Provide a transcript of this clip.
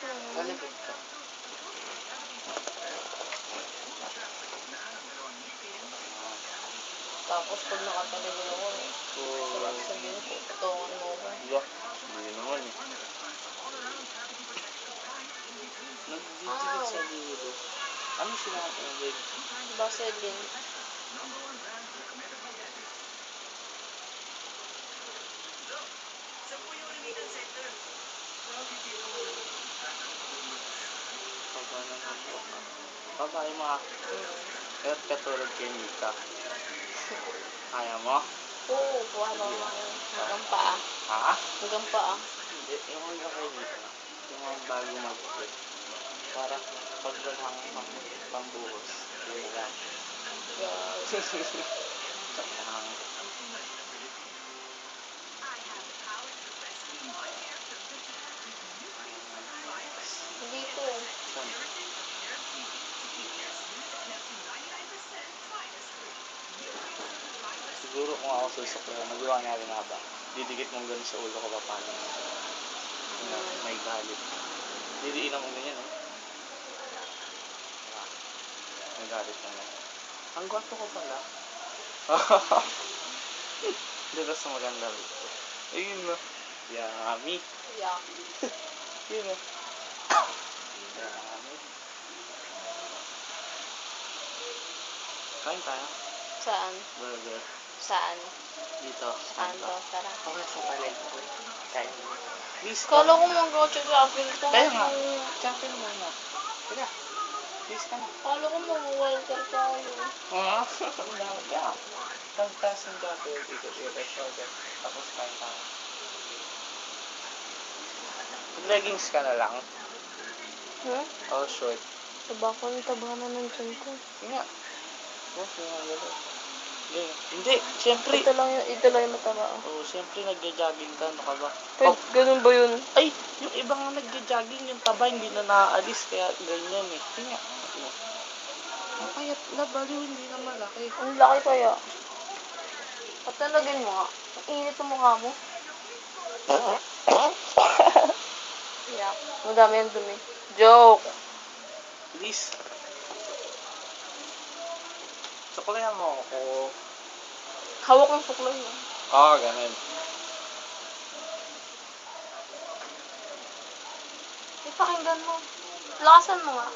Kalapit ka. Tapos pag nakatalagin ako, sabihin ko, patungan mo ako. Yak, hindi naman eh. Nagdidikit sa dulo. Ano sinabi mo din? Vaseline. Baba naman po. Babae mga. Kahit katulad kay Mika. Kaya mo? Oo, kuha ba naman yun? Hanggang paa. Ha? Hanggang paa. Hindi, yung hanggang kay Mika. Yung mga bago mag-fit. Para pag walang pambuhos. Yun lang. Tsaka lang. Dito. Saan? Siguro kung ako susuklayan, nagawa nga rin habang didikit mong gano'n sa ulo ko pa paano. May galit. Didiinan mo ganyan eh. May galit na yan. Ang gwapo ko pala. Hindi, basta maganda rito. Ayun na. Yummy. Yeah. Yun na. Yummy. Kain tayo. Saan? Burger. Saan? Dito. Saan to? Tara. Okay, sa palengke. Kain mo. Please, Kala ko mag-chapel ko. kaya nga. Chapel muna. Tira. Please ka na. Kala ko mag-welter tayo. Ang dami ka. Tagtas ng chapel. Ikot-ikot. Order. Tapos kain tayo. Leggings ka na lang. All short. Taba ko yung tabanan ng tiyan ko. Sige nga. Oh, hindi. Siyempre. Ito lang yung mataba. Oh, siyempre nagja-jogging ka. Ano ka ba? Ganun ba yun? Ay, yung ibang nagja-jogging, yung taba hindi na naaalis. Kaya ganyan eh. Sige nga. Ang payat na baliw, hindi na malaki. Ang laki kaya. Patalagin mo nga. Ang init ng mukha mo. Yeah. Madami yung dumi. Joke. Please. Suklayan mo ako. Hawak ng suklay mo. Ganun. Ipakinggan mo. Lakasan mo nga.